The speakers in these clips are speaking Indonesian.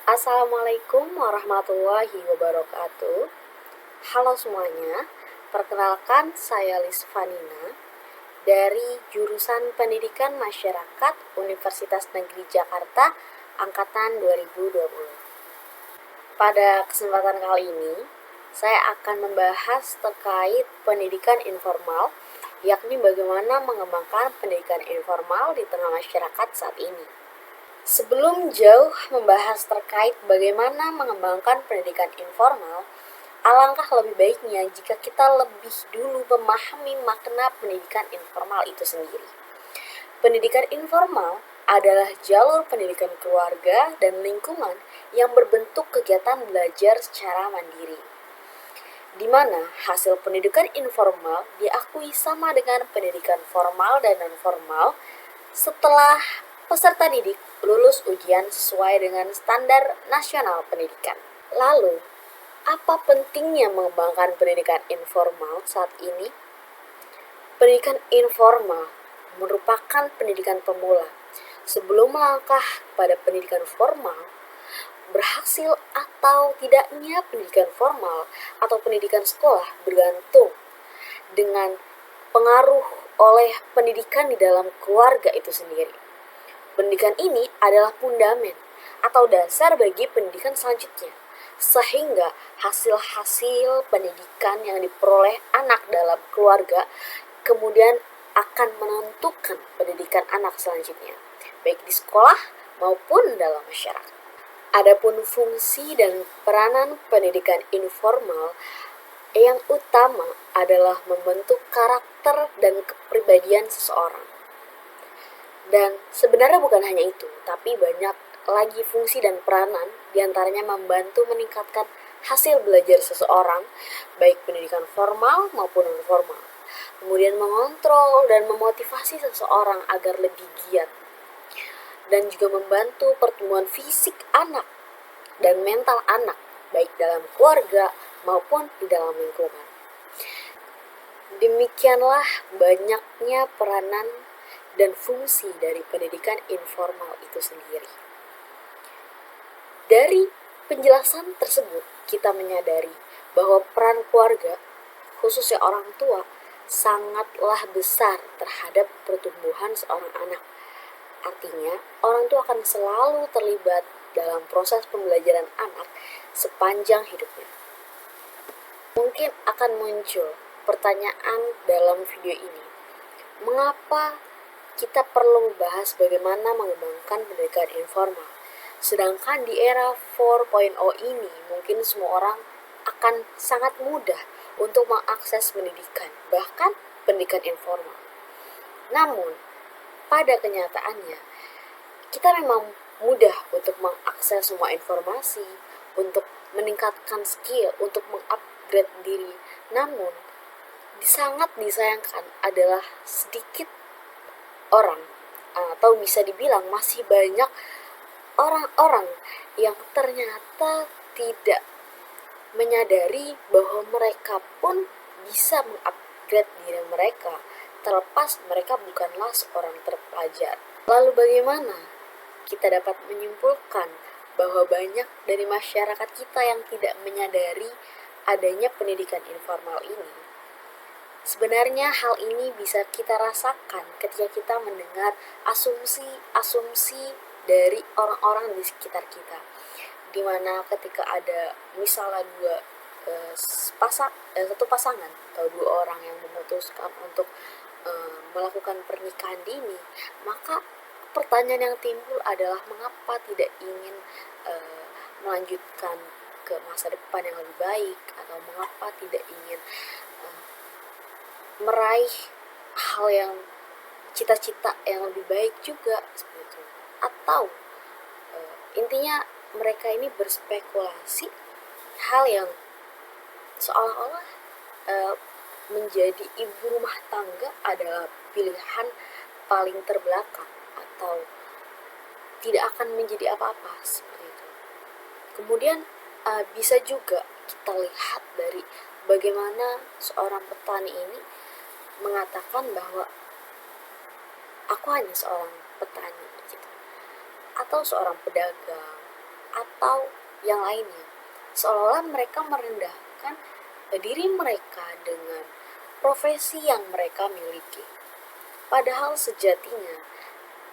Assalamualaikum warahmatullahi wabarakatuh. Halo semuanya, perkenalkan saya Lisvanina dari jurusan Pendidikan Masyarakat Universitas Negeri Jakarta Angkatan 2020. Pada kesempatan kali ini, saya akan membahas terkait pendidikan informal, yakni bagaimana mengembangkan pendidikan informal di tengah masyarakat saat ini. Sebelum jauh membahas terkait bagaimana mengembangkan pendidikan informal, alangkah lebih baiknya jika kita lebih dulu memahami makna pendidikan informal itu sendiri. Pendidikan informal adalah jalur pendidikan keluarga dan lingkungan yang berbentuk kegiatan belajar secara mandiri, di mana hasil pendidikan informal diakui sama dengan pendidikan formal dan non-formal setelah peserta didik lulus ujian sesuai dengan standar nasional pendidikan. Lalu, apa pentingnya mengembangkan pendidikan informal saat ini? Pendidikan informal merupakan pendidikan pemula. Sebelum melangkah pada pendidikan formal, berhasil atau tidaknya pendidikan formal atau pendidikan sekolah bergantung dengan pengaruh oleh pendidikan di dalam keluarga itu sendiri. Pendidikan ini adalah fundamen atau dasar bagi pendidikan selanjutnya, sehingga hasil-hasil pendidikan yang diperoleh anak dalam keluarga kemudian akan menentukan pendidikan anak selanjutnya, baik di sekolah maupun dalam masyarakat. Adapun fungsi dan peranan pendidikan informal yang utama adalah membentuk karakter dan kepribadian seseorang. Dan sebenarnya bukan hanya itu, tapi banyak lagi fungsi dan peranan, diantaranya membantu meningkatkan hasil belajar seseorang, baik pendidikan formal maupun non-formal. Kemudian mengontrol dan memotivasi seseorang agar lebih giat. Dan juga membantu pertumbuhan fisik anak dan mental anak, baik dalam keluarga maupun di dalam lingkungan. Demikianlah banyaknya peranan dan fungsi dari pendidikan informal itu sendiri. Dari penjelasan tersebut, kita menyadari bahwa peran keluarga, khususnya orang tua, sangatlah besar terhadap pertumbuhan seorang anak. Artinya, orang tua akan selalu terlibat dalam proses pembelajaran anak sepanjang hidupnya. Mungkin akan muncul pertanyaan dalam video ini. Mengapa kita perlu membahas bagaimana mengembangkan pendidikan informal? Sedangkan di era 4.0 ini, mungkin semua orang akan sangat mudah untuk mengakses pendidikan, bahkan pendidikan informal. Namun, pada kenyataannya, kita memang mudah untuk mengakses semua informasi, untuk meningkatkan skill, untuk mengupgrade diri. Namun, sangat disayangkan adalah sedikit orang, atau bisa dibilang masih banyak orang-orang yang ternyata tidak menyadari bahwa mereka pun bisa mengupgrade diri mereka, terlepas mereka bukanlah seorang terpelajar. Lalu bagaimana kita dapat menyimpulkan bahwa banyak dari masyarakat kita yang tidak menyadari adanya pendidikan informal ini? Sebenarnya hal ini bisa kita rasakan ketika kita mendengar asumsi-asumsi dari orang-orang di sekitar kita, dimana ketika ada misalnya satu pasangan atau dua orang yang memutuskan untuk melakukan pernikahan dini, maka pertanyaan yang timbul adalah mengapa tidak ingin melanjutkan ke masa depan yang lebih baik, atau mengapa tidak ingin meraih hal yang cita-cita yang lebih baik juga seperti itu. Atau intinya mereka ini berspekulasi hal yang seolah-olah menjadi ibu rumah tangga adalah pilihan paling terbelakang atau tidak akan menjadi apa-apa seperti itu. Kemudian bisa juga kita lihat dari bagaimana seorang petani ini mengatakan bahwa aku hanya seorang petani gitu, atau seorang pedagang, atau yang lainnya. Seolah-olah mereka merendahkan diri mereka dengan profesi yang mereka miliki. Padahal sejatinya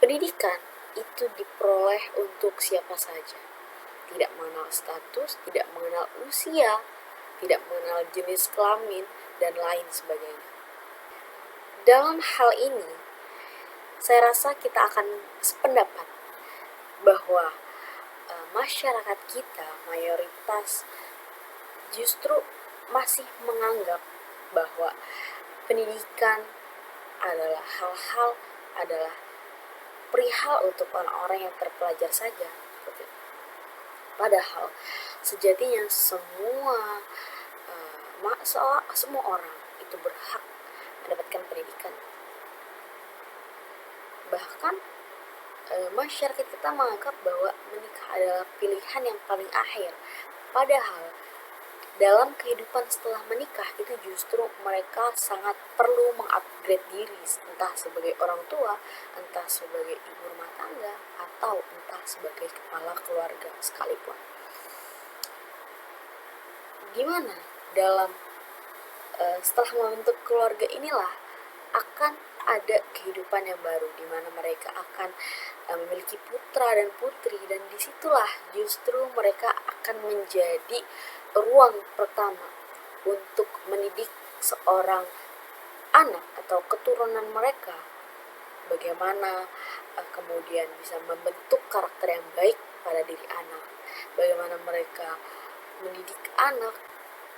pendidikan itu diperoleh untuk siapa saja. Tidak mengenal status, tidak mengenal usia, tidak mengenal jenis kelamin, dan lain sebagainya. Dalam hal ini, saya rasa kita akan sependapat bahwa masyarakat kita mayoritas justru masih menganggap bahwa pendidikan adalah perihal untuk orang-orang yang terpelajar saja. Padahal sejatinya semua orang itu berhak mendapatkan pendidikan. Bahkan masyarakat kita menganggap bahwa menikah adalah pilihan yang paling akhir. Padahal dalam kehidupan setelah menikah itu justru mereka sangat perlu mengupgrade diri, entah sebagai orang tua, entah sebagai ibu rumah tangga, atau entah sebagai kepala keluarga sekalipun. Gimana dalam setelah membentuk keluarga inilah akan ada kehidupan yang baru di mana mereka akan memiliki putra dan putri, dan disitulah justru mereka akan menjadi ruang pertama untuk mendidik seorang anak atau keturunan mereka, bagaimana kemudian bisa membentuk karakter yang baik pada diri anak, bagaimana mereka mendidik anak.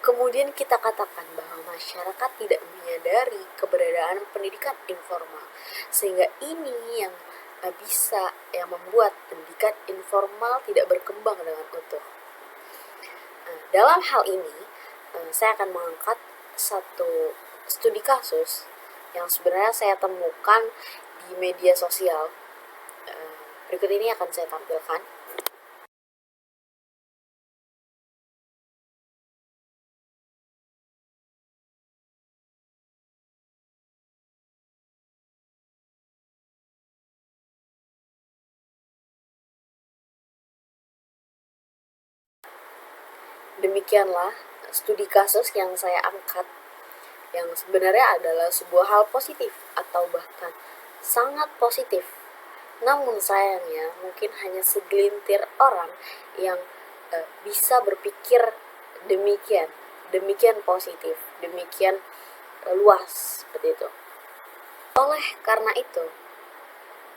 Kemudian kita katakan bahwa masyarakat tidak menyadari keberadaan pendidikan informal, sehingga ini yang membuat pendidikan informal tidak berkembang dengan utuh. Dalam hal ini, saya akan mengangkat satu studi kasus yang sebenarnya saya temukan di media sosial. Berikut ini akan saya tampilkan. Demikianlah studi kasus yang saya angkat, yang sebenarnya adalah sebuah hal positif atau bahkan sangat positif. Namun sayangnya mungkin hanya segelintir orang yang bisa berpikir demikian positif, demikian luas seperti itu. Oleh karena itu,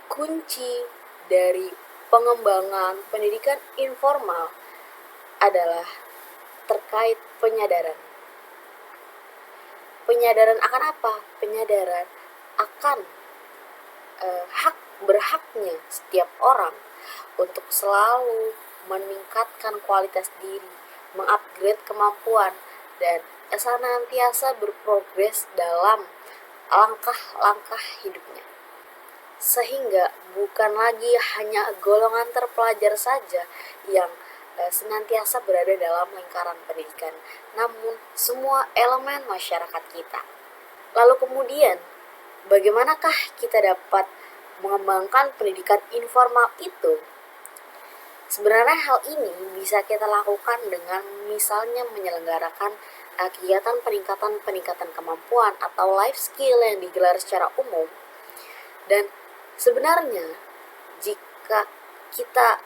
kunci dari pengembangan pendidikan informal adalah terkait penyadaran. Penyadaran akan apa? Penyadaran akan berhaknya setiap orang untuk selalu meningkatkan kualitas diri, mengupgrade kemampuan, dan senantiasa berprogres dalam langkah-langkah hidupnya. Sehingga bukan lagi hanya golongan terpelajar saja yang senantiasa berada dalam lingkaran pendidikan, namun semua elemen masyarakat kita. Lalu kemudian, bagaimanakah kita dapat mengembangkan pendidikan informal itu? Sebenarnya hal ini bisa kita lakukan dengan misalnya menyelenggarakan kegiatan peningkatan kemampuan atau life skill yang digelar secara umum. Dan sebenarnya jika kita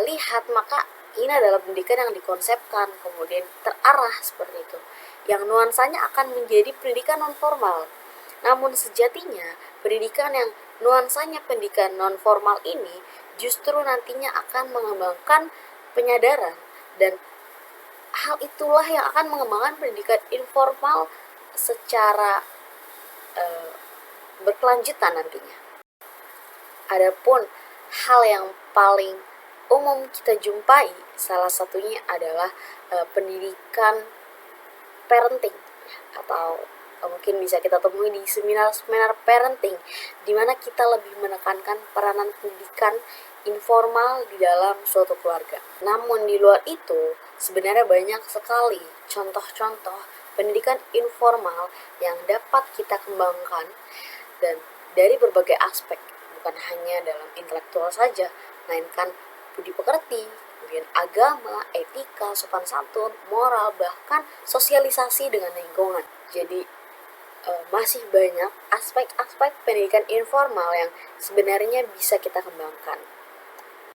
lihat, maka ini adalah pendidikan yang dikonsepkan kemudian terarah seperti itu, yang nuansanya akan menjadi pendidikan non formal. Namun sejatinya pendidikan yang nuansanya pendidikan non formal ini justru nantinya akan mengembangkan penyadaran, dan hal itulah yang akan mengembangkan pendidikan informal secara berkelanjutan nantinya. Adapun hal yang paling umum kita jumpai, salah satunya adalah pendidikan parenting, atau mungkin bisa kita temui di seminar parenting, di mana kita lebih menekankan peranan pendidikan informal di dalam suatu keluarga. Namun di luar itu, sebenarnya banyak sekali contoh-contoh pendidikan informal yang dapat kita kembangkan, dan dari berbagai aspek, bukan hanya dalam intelektual saja, melainkan budi pekerti, kemudian agama, etika, sopan santun, moral, bahkan sosialisasi dengan lingkungan. Jadi masih banyak aspek-aspek pendidikan informal yang sebenarnya bisa kita kembangkan.